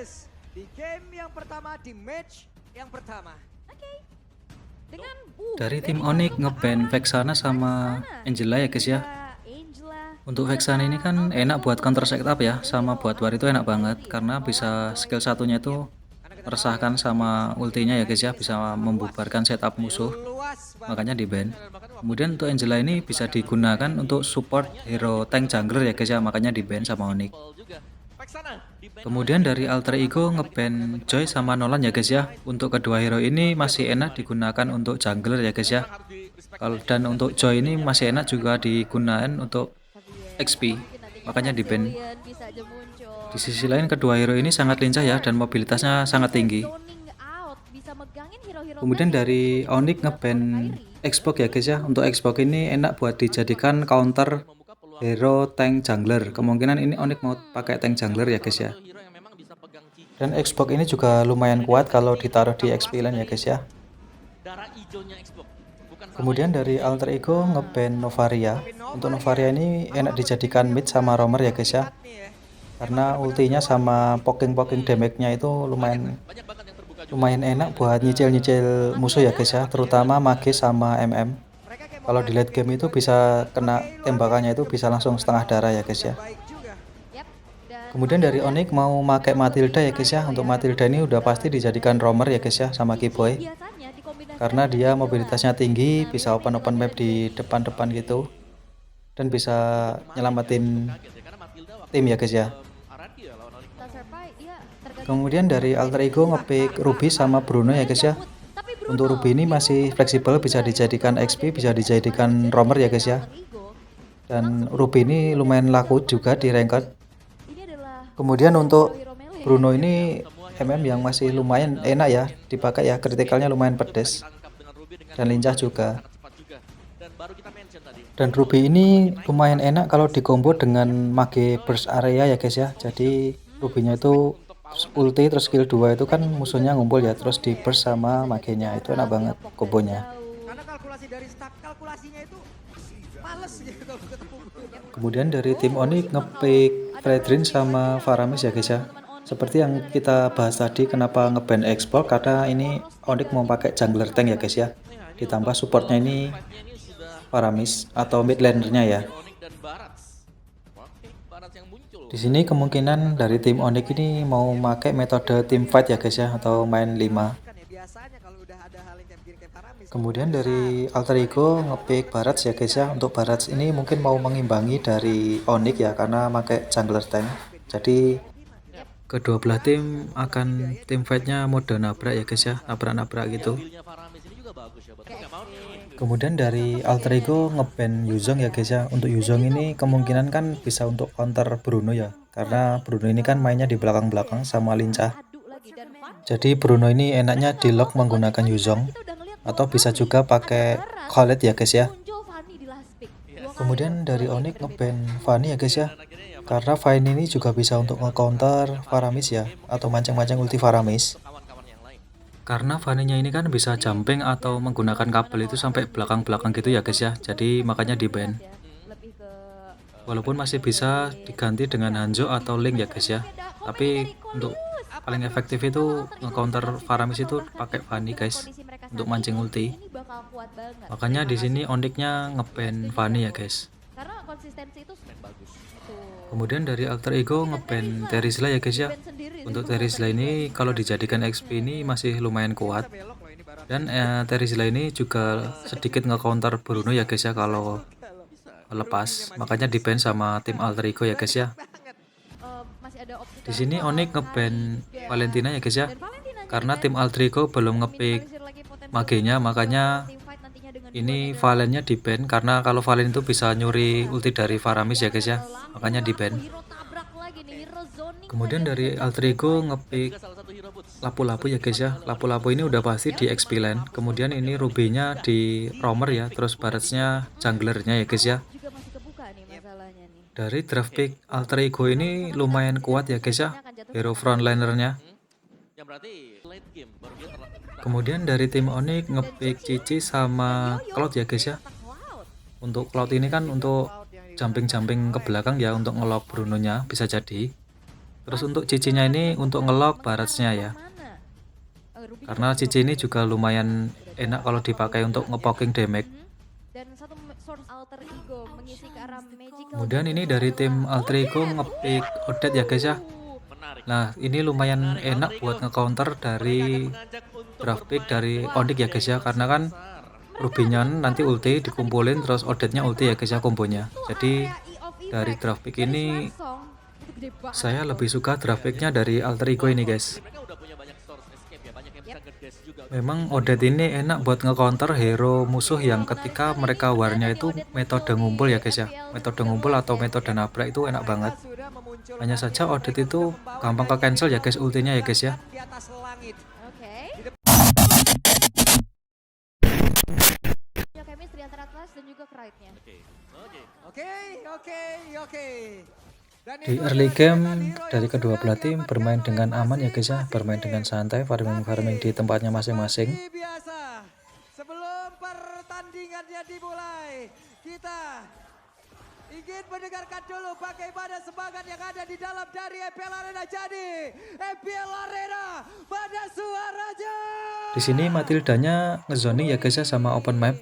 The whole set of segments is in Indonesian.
guys, di game yang pertama, di match yang pertama. Dengan Dari tim Onyx ngeban Vexana sama Angela ya guys ya. Untuk Vexana ini kan enak buat counter setup ya, sama buat war itu enak banget karena bisa skill satunya itu meresahkan sama ultinya ya guys ya, bisa membubarkan setup musuh, makanya di ban. Kemudian untuk Angela ini bisa digunakan untuk support hero tank jungler ya guys ya, makanya di ban sama Onyx. Kemudian dari alter ego ngeban Joy sama Nolan ya guys ya. Untuk kedua hero ini masih enak digunakan untuk jungler ya guys ya. Dan untuk Joy ini masih enak juga digunakan untuk XP, makanya di ban. Di sisi lain kedua hero ini sangat lincah ya dan mobilitasnya sangat tinggi. Kemudian dari Onyx ngeban Xbox ya guys ya. Untuk Xbox ini enak buat dijadikan counter hero tank jungler. Kemungkinan ini Onyx mau pakai tank jungler ya guys ya. Dan Xbox ini juga lumayan kuat kalau ditaruh di XP lane ya guys ya. Kemudian dari alter ego ngeban Novaria. Untuk Novaria ini enak dijadikan mid sama roamer ya guys ya. Karena ultinya sama poking damage-nya itu lumayan enak buat nyicil musuh ya guys ya, terutama mage sama MM. Kalau di late game itu bisa kena tembakannya itu bisa langsung setengah darah ya guys ya. Kemudian dari Onyx mau pakai Matilda ya guys ya. Untuk Matilda ini udah pasti dijadikan roamer ya guys ya sama Keyboy. Karena dia mobilitasnya tinggi, bisa open map di depan gitu. Dan bisa nyelamatin tim ya guys ya. Kemudian dari alter ego ngepick Ruby sama Bruno ya guys ya. Untuk Ruby ini masih fleksibel, bisa dijadikan XP, bisa dijadikan roamer ya guys ya. Dan Ruby ini lumayan laku juga di ranked. Kemudian untuk Bruno ini MM yang masih lumayan enak ya dipakai ya, kritikalnya lumayan pedes dan lincah juga. Dan Ruby ini lumayan enak kalau dikombo dengan mage burst area ya guys ya. Jadi Ruby-nya itu ulti terus skill 2 itu kan musuhnya ngumpul ya, terus di burst sama magenya, itu enak banget kombonya. Karena kalkulasi dari stack kalkulasinya itu males gitu kalau ketemu. Kemudian dari tim Onyx ngepick Fredrin sama Faramis ya guys ya. Seperti yang kita bahas tadi, kenapa ngeban Xbox, karena ini Onyx mau pakai jungler tank ya guys ya. Ditambah supportnya ini Faramis atau mid lanernya ya. Di sini kemungkinan dari tim Onyx ini mau pakai metode team fight ya guys ya, atau main 5. Kemudian dari alter ego ngepick Barats ya guys ya. Untuk Barats ini mungkin mau mengimbangi dari Onyx ya, karena pakai jungler tank. Jadi kedua belah tim akan tim fightnya mode nabrak ya guys ya, nabrak gitu. Kemudian dari alter ego ngeban Yuzong ya guys ya. Untuk Yuzong ini kemungkinan kan bisa untuk counter Bruno ya, karena Bruno ini kan mainnya di belakang sama lincah. Jadi Bruno ini enaknya di lock menggunakan Yuzong, atau bisa juga pakai Khaled ya guys ya. Kemudian dari Onyx ngeban Fanny ya guys ya, karena Fanny ini juga bisa untuk nge-counter Faramis ya, atau mancing-mancing ulti Faramis. Karena Fanny-nya ini kan bisa jumping atau menggunakan kabel itu sampai belakang-belakang gitu ya guys ya, jadi makanya di ban. Walaupun masih bisa diganti dengan Hanzo atau Link ya guys ya, tapi untuk paling efektif itu nge-counter Faramis itu pakai Fanny guys, untuk mancing ulti. Makanya di sini Onyx-nya ngeban Fanny ya guys. Kemudian dari alter ego ngeban Terizla ya guys ya. Untuk Terizla ini kalau dijadikan XP ini masih lumayan kuat. Dan Terizla ini juga sedikit nge-counter Bruno ya guys ya kalau lepas. Makanya di ban sama tim alter ego ya guys ya. Di sini Onyx ngeban Valentina ya guys ya. Karena tim alter ego belum ngepick magenya, makanya ini Valennya di ban, karena kalau Valen itu bisa nyuri ulti dari Faramis ya guys ya, makanya di ban. Kemudian dari alter ego ngepick Lapu-Lapu ya guys ya. Lapu-Lapu ini udah pasti di XP lane. Kemudian ini Ruby-nya di roamer ya, terus Barats-nya junglernya ya guys ya. Dari draft pick alter ego ini lumayan kuat ya guys ya, hero frontlinernya. Kemudian dari tim Onyx ngepick Cici sama Cloud ya guys ya. Untuk Cloud ini kan untuk jumping ke belakang ya, untuk ngelock Bruno-nya bisa jadi. Terus untuk CC-nya ini untuk ngelock Barrage-nya ya. Karena CC ini juga lumayan enak kalau dipakai untuk ngepoking damage. Dan satu source alter ego mengisi ke arah magical. Kemudian ini dari tim alter ego ngepick Odet ya guys ya. Nah ini lumayan enak buat ngecounter dari draft pick dari Onyx ya guys ya, karena kan Rubinya nanti ulti dikumpulin terus Odetnya ulti ya guys ya kombonya. Jadi dari draft pick ini saya lebih suka draft picknya dari alter ego ini guys. Memang Odet ini enak buat ngecounter hero musuh yang ketika mereka warnya itu metode ngumpul ya guys ya. Metode ngumpul atau metode nabrak itu enak banget. Hanya saja Odet itu gampang ke cancel ya guys ultinya ya guys ya. Chemistry antara Atlas dan juga Krite-nya. Oke. Di early game dari kedua belah tim bermain dengan aman ya guys ya, bermain dengan santai, farming di tempatnya masing-masing. Biasa. Sebelum pertandingannya dimulai, kita ingin mendengarkan dulu bagaimana semangat yang ada di dalam dari EPL Arena. Jadi EPL Arena pada suaranya. Di sini Matildanya ngezoning ya guys ya sama open map.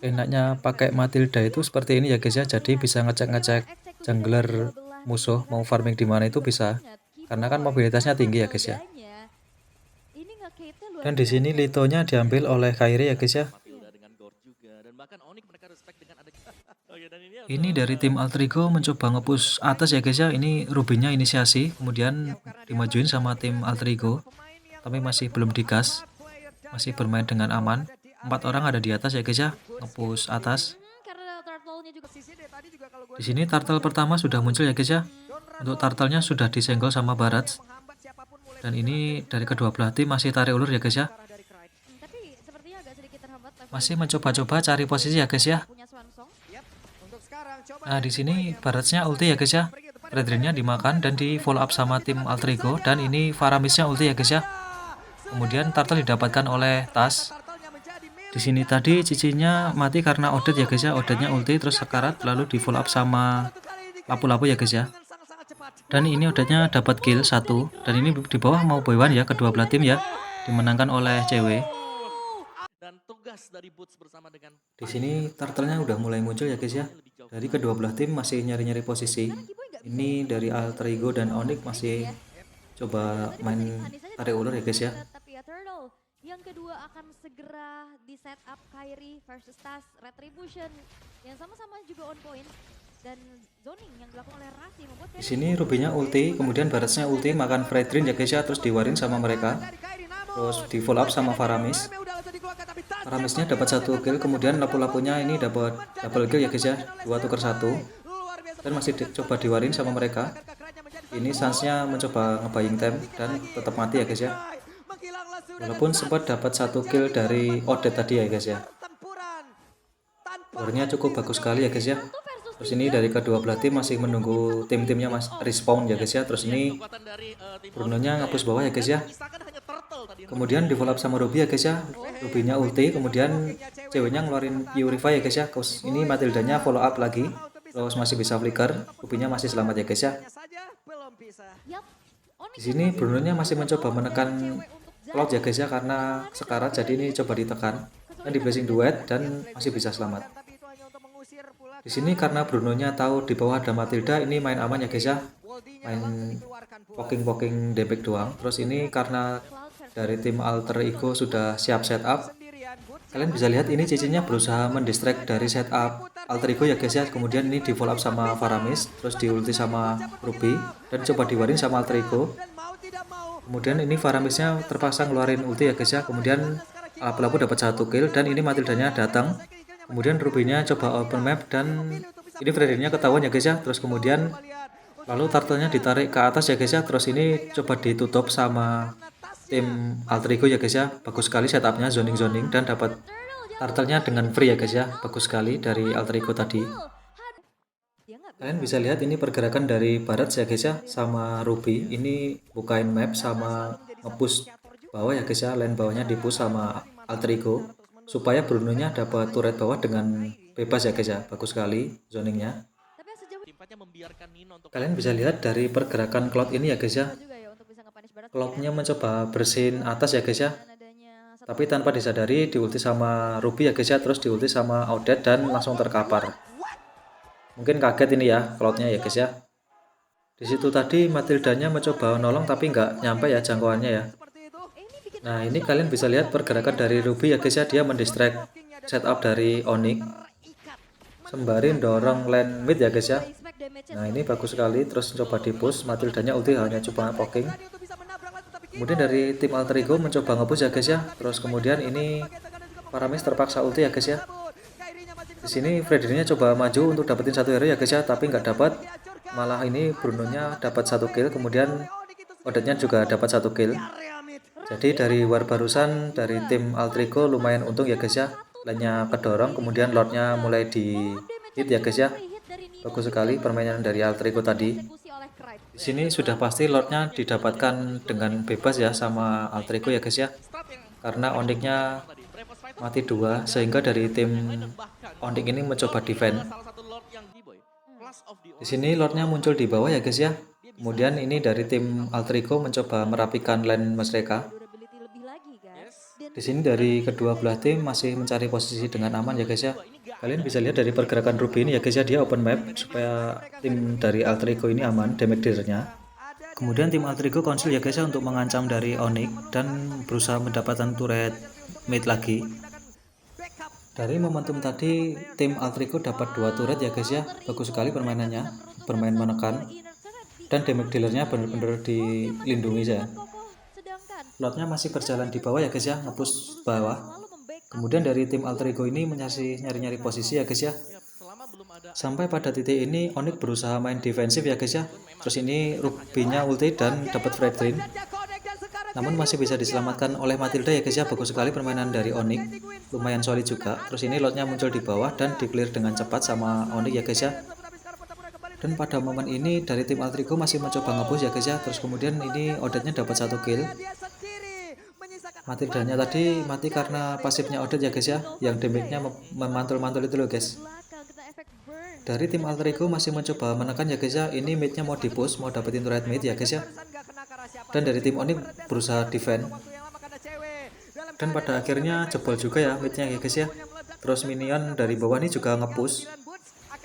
Enaknya pakai Matilda itu seperti ini ya guys ya, jadi bisa ngecek-ngecek jungler musuh mau farming di mana itu bisa, karena kan mobilitasnya tinggi ya guys ya. Dan di sini Litonya diambil oleh Kairi ya guys ya. Ini dari tim alter ego mencoba ngepush atas ya guys ya. Ini Rubinya inisiasi kemudian dimajuin sama tim alter ego, tapi masih belum digas, masih bermain dengan aman. 4 orang ada di atas ya guys ya, ngepush atas. Di sini turtle pertama sudah muncul ya guys ya. Untuk turtle-nya sudah disenggol sama Barrage. Dan ini dari kedua belah tim masih tarik ulur ya guys ya. Masih mencoba-coba cari posisi ya guys ya. Nah di sini Barrage-nya ulti ya guys ya. Redrin-nya dimakan dan di follow up sama tim alter ego, dan ini Faramis-nya ulti ya guys ya. Kemudian turtle didapatkan oleh Tas. Di sini tadi cicinya mati karena Odet ya guys ya. Odetnya ulti terus sekarat lalu di follow up sama lapu-lapu ya guys ya. Dan ini Odetnya dapat kill 1, dan ini di bawah mau boy one ya kedua belah tim ya, dimenangkan oleh cewek. Di sini turtle-nya udah mulai muncul ya guys ya. Dari kedua belah tim masih nyari-nyari posisi. Ini dari alter ego dan Onyx masih coba main tarik ulur ya guys ya. Yang kedua akan segera di setup Kairi versus Tas Retribution yang sama-sama juga on point, dan zoning yang dilakukan oleh Rasi membuat di sini Rubinya ulti, kemudian Barrage-nya ulti makan Fredrin ya guys ya, terus diwarin sama mereka. Terus di follow up sama Faramis. Faramisnya dapat 1 kill, kemudian lapu-lapunya ini dapat double kill ya guys ya, 2 tukar 1. Dan masih coba diwarin sama mereka. Ini Sans-nya mencoba ngebaying time dan tetap mati ya guys ya. Walaupun sempat dapat 1 kill dari Odet tadi ya guys ya. Warnya cukup bagus sekali ya guys ya. Terus ini dari kedua belah tim masih menunggu tim-timnya respawn ya guys ya. Terus ini Bruno-nya ngapus bawah ya guys ya. Kemudian di follow up sama Ruby ya guys ya. Ruby-nya ulti, kemudian ceweknya ngeluarin Purify ya guys ya. Terus ini Matildanya follow up lagi. Terus masih bisa flicker, Ruby-nya masih selamat ya guys ya. Di sini Bruno-nya masih mencoba menekan Cloud ya guys ya, karena sekarat jadi ini coba ditekan dan di blessing duet dan masih bisa selamat. Di sini karena Bruno-nya tahu di bawah ada Matilda, ini main aman ya guys ya, main poking damage doang. Terus ini karena dari tim alter ego sudah siap setup, kalian bisa lihat ini cicinya berusaha mendistract dari setup alter ego ya guys ya. Kemudian ini di follow up sama Faramis, terus di ulti sama Ruby dan coba diwarin sama alter ego. Kemudian ini Faramisnya terpaksa ngeluarin ulti ya guys ya. Kemudian lapu-lapu dapat 1 kill dan ini Matildanya datang. Kemudian Ruby-nya coba open map dan ini Freddy-nya ketahuan ya guys ya. Terus kemudian lalu turtle-nya ditarik ke atas ya guys ya. Terus ini coba ditutup sama tim alter ego ya guys ya. Bagus sekali setupnya, zoning dan dapat turtle-nya dengan free ya guys ya. Bagus sekali dari alter ego tadi. Kalian bisa lihat ini pergerakan dari Barrage ya guys ya sama Ruby. Ini bukain map sama ngepush bawah ya guys ya. Lane bawahnya dipush sama alter ego supaya Bruno-nya dapat turret bawah dengan bebas ya guys ya. Bagus sekali zoningnya. Kalian bisa lihat dari pergerakan Cloud ini ya guys ya. Juga ya untuk bisa nge-punish Barat. Cloud-nya mencoba bersihin atas ya guys ya. Dan adanya satu Tapi tanpa disadari diulti sama Ruby ya guys ya, terus diulti sama Odette dan langsung terkapar. Mungkin kaget ini ya Cloud-nya ya guys ya. Di situ tadi Matildanya mencoba nolong tapi nggak nyampe ya jangkauannya ya. ini bikin Nah ini kalian bisa lihat pergerakan dari Ruby ya guys ya, dia mendistract setup dari Onyx sembari dorong lane mid ya guys ya. expect damage-nya Nah ini bagus sekali, terus coba di push, Matildanya ulti hanya coba poking. Kemudian dari tim Alter Ego mencoba nge-push ya guys ya. Terus kemudian ini Paramis terpaksa ulti ya guys ya. Di sini Freddy-nya coba maju untuk dapetin satu hero ya guys ya, tapi nggak dapat. Malah ini Bruno-nya dapat satu kill, kemudian Odette-nya juga dapat satu kill. Jadi dari war barusan dari tim Alter Ego lumayan untung ya guys ya. Lane-nya kedorong, kemudian Lord-nya mulai di hit ya guys ya. Bagus sekali permainan dari Alter Ego tadi. eksekusi oleh Cripe. Di sini sudah pasti Lord-nya didapatkan dengan bebas ya sama Alter Ego ya guys ya. Karena Onyx-nya mati 2, sehingga dari tim Onyx ini mencoba defend. Di sini Lord-nya muncul di bawah ya guys ya. Kemudian ini dari tim Alter Ego mencoba merapikan lane mereka. Durability lebih lagi guys. Dan Di sini dari kedua belah tim masih mencari posisi dengan aman ya guys ya. Kalian bisa lihat dari pergerakan Ruby ini ya guys ya, dia open map supaya tim dari Alter Ego ini aman damage dealer-nya. Kemudian tim Alter Ego konsil ya guys ya untuk mengancam dari Onyx dan berusaha mendapatkan turret mid lagi. Dari momentum tadi tim Alter Ego dapat 2 turret ya guys ya. Bagus sekali permainannya, bermain menekan dan damage dealer-nya benar-benar dilindungi ya. kokoh sedangkan Lord-nya masih berjalan di bawah ya guys ya, nge-push bawah. lalu membackup Kemudian dari tim Alter Ego ini masih nyari-nyari posisi ya guys ya. Sampai pada titik ini Onyx berusaha main defensif ya guys ya. Terus ini Ruby-nya ulti dan dapat Fred Drain. Namun masih bisa diselamatkan oleh Matilda ya guys ya. Bagus sekali permainan dari Onyx, lumayan solid juga. Terus ini Lord-nya muncul di bawah dan di clear dengan cepat sama Onyx ya guys ya. Dan pada momen ini dari tim Alter Ego masih mencoba nge-push ya guys ya. Terus kemudian ini Odette-nya dapat 1 kill. Matildanya tadi mati karena pasifnya Odette ya guys ya, yang damage-nya memantul-mantul itu loh guys. belakang kena efek burn. Dari tim Alter Ego masih mencoba menekan ya guys ya. Ini mid-nya mau di-push, mau dapetin turret mid ya guys ya. Dan dari tim Onyx berusaha defend. Dan pada akhirnya jebol juga ya mid-nya ya guys ya. Terus minion dari bawah ini juga nge-push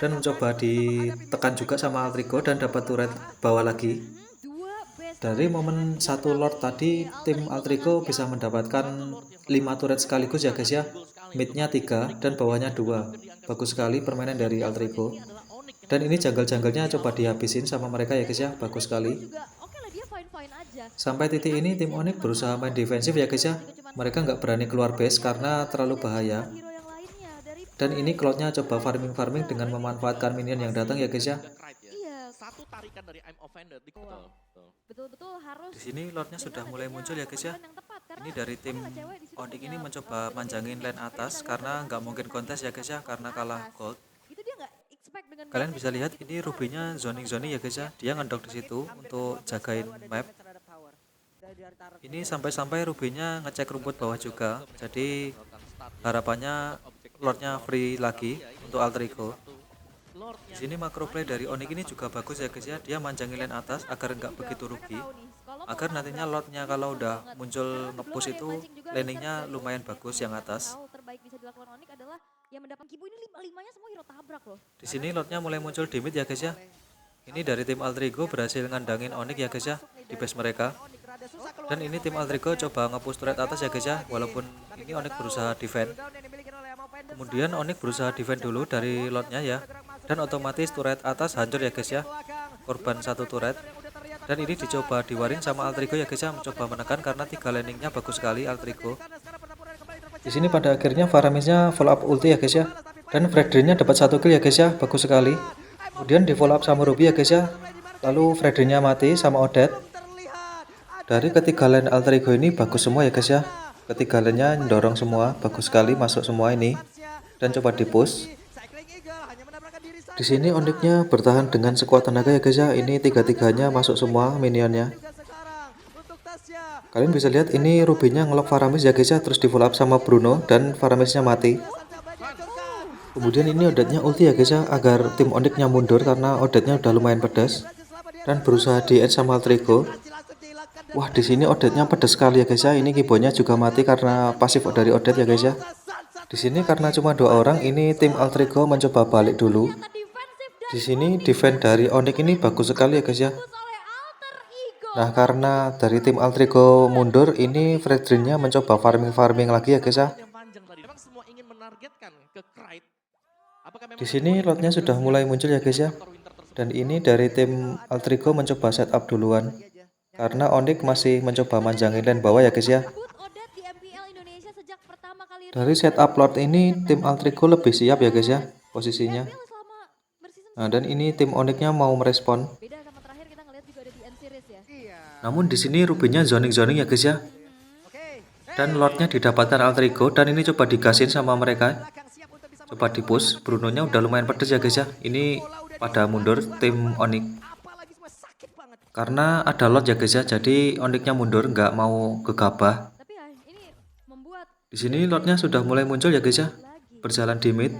dan mencoba ditekan juga sama Alter Ego dan dapat turret bawah lagi. Dua best Dari momen satu Lord tadi, tim Alter Ego bisa mendapatkan 5 turret sekaligus ya guys ya. Mid-nya 3 dan bawahnya 2. Bagus sekali permainan dari Alter Ego. Dan ini jungle-jungle-nya coba dihabisin sama mereka ya guys ya. Bagus sekali. juga oke lah, dia fine aja. Sampai titik ini tim Onyx berusaha main defensif ya guys ya. Mereka nggak berani keluar base karena terlalu bahaya. Hero yang lainnya dari Dan ini Cloud-nya coba farming-farming dengan memanfaatkan minion yang datang ya guys ya. iya Satu tarikan dari I'm Offender. betul-betul harus Di sini Lord-nya sudah mulai muncul ya guys ya. yang tepat karena Ini dari tim Onyx ini mencoba manjangin lane atas karena nggak mungkin kontes ya guys ya, karena kalah gold. itu dia nggak expect dengan Kalian bisa lihat ini Ruby-nya zoning ya guys ya. Dia ngedok di situ untuk jagain map. Ini sampai-sampai Ruby-nya ngecek rumput bawah juga. Jadi harapannya Lord-nya free lagi untuk Alter Ego. Di sini makro play dari Onyx ini juga bagus ya guys ya. Dia manjangin lane atas agar nggak begitu rugi. Agar nantinya Lord-nya kalau udah muncul nge-push itu landingnya lumayan bagus yang atas. hal terbaik bisa dilakukan Onyx adalah yang mendapat Kibu ini 5-5-nya semua hero tabrak loh. Di sini Lord-nya mulai muncul di mid ya guys ya. Ini dari tim Alter Ego berhasil ngandangin Onyx ya guys ya di base mereka. Dan ini tim Alter Ego coba nge-push turret atas ya guys ya. Walaupun ini Onyx berusaha defend. Kemudian Onyx berusaha defend dulu dari Lord-nya ya. Dan otomatis turret atas hancur ya guys ya. Korban 1 turret. Dan ini dicoba diwarin sama Alter Ego ya guys ya. Mencoba menekan karena 3 landingnya bagus sekali Alter Ego. Di sini pada akhirnya Faramisnya follow up ulti ya guys ya. Dan Freddy-nya dapat 1 kill ya guys ya. Bagus sekali. Kemudian di follow up sama Ruby ya guys ya. Lalu Freddy-nya mati sama Odette. Dari ketiga lane Alter Ego ini bagus semua ya guys ya. Ketiga lane-nya dorong semua, bagus sekali masuk semua ini. Dan coba di push. Di sini Onyx-nya bertahan dengan sekuat tenaga ya guys ya. Ini tiga-tiganya masuk semua minionnya. Kalian bisa lihat ini Ruby-nya ngelock Faramis ya guys ya. Terus di follow up sama Bruno dan Faramisnya mati. Kemudian ini Odette-nya ulti ya guys ya, agar tim Onyx-nya mundur karena Odette-nya udah lumayan pedas dan berusaha di-edge sama Altrigo. Wah, di sini Odette-nya pedas sekali ya guys ya. Ini keyboardnya juga mati karena pasif dari Odette ya guys ya. Di sini karena cuma 2 orang, ini tim Altrigo mencoba balik dulu. Di sini defense dari Onyx ini bagus sekali ya guys ya. Nah, karena dari tim Altrigo mundur, ini Fredrin-nya mencoba farming lagi ya guys ya. Yang panjang tadi. Memang semua ingin menargetkan ke Krite. Apakah memang Di sini lotnya sudah mulai muncul ya guys ya. Dan ini dari tim Altrigo mencoba setup duluan. Karena Onyx masih mencoba manjangin lane bawah ya guys ya. Dari setup lot ini tim Altrigo lebih siap ya guys ya posisinya. Nah, dan ini tim Onyx-nya mau merespon. Namun di sini Ruby-nya zoning ya guys ya. Dan lotnya didapatkan Altrigo dan ini coba digasin sama mereka. Coba di push, Bruno-nya udah lumayan pedes ya guys ya. Ini pada mundur tim Onyx. Karena ada lot ya guys ya, jadi Onyx-nya mundur nggak mau gegabah. Di sini lotnya sudah mulai muncul ya guys ya, berjalan di mid.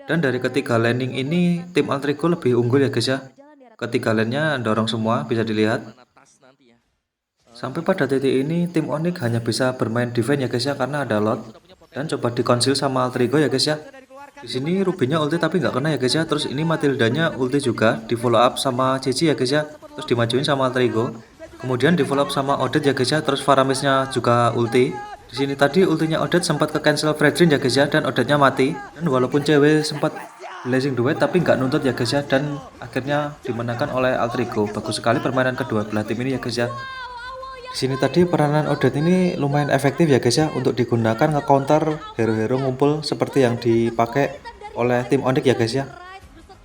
Dan dari ketiga landing ini tim Altrigo lebih unggul ya guys ya. Ketiga lane-nya dorong semua, bisa dilihat. Sampai pada titik ini tim Onyx hanya bisa bermain defense ya guys ya, karena ada lot. Dan coba dikonsil sama Altrigo ya guys ya. Di sini Ruby-nya ulti tapi nggak kena ya guys ya. Terus ini Matilda-nya ulti juga, di follow up sama Cici ya guys ya. Terus dimajuin sama Altrigo. Kemudian di follow up sama Odette ya guys ya. Terus Faramis-nya juga ulti. Di sini tadi ultinya Odette sempat ke cancel Fredrin ya guys ya, dan Odette-nya mati. Dan walaupun cewek sempat blazing duet tapi nggak nuntut ya guys ya, dan akhirnya dimenangkan oleh Altrigo. Bagus sekali permainan kedua belah tim ini ya guys ya. Di sini tadi peranan Odette ini lumayan efektif ya guys ya untuk digunakan nge-counter hero-hero ngumpul seperti yang dipakai oleh tim Onyx ya guys ya.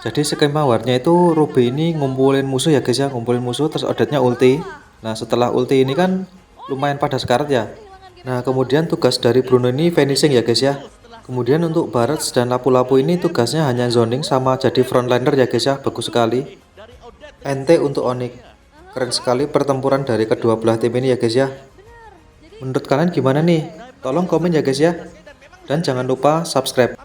Jadi skema warnya itu Ruby ini ngumpulin musuh ya guys ya, ngumpulin musuh terus Odette-nya ulti. Nah, setelah ulti ini kan lumayan pada sekarat ya. Nah, kemudian tugas dari Bruno ini finishing ya guys ya. Kemudian untuk Barats dan lapu-lapu ini tugasnya hanya zoning sama jadi frontliner ya guys ya, bagus sekali. NT untuk Onyx. Keren sekali pertempuran dari kedua belah tim ini ya guys ya. Menurut kalian gimana nih? Tolong komen ya guys ya. Dan jangan lupa subscribe.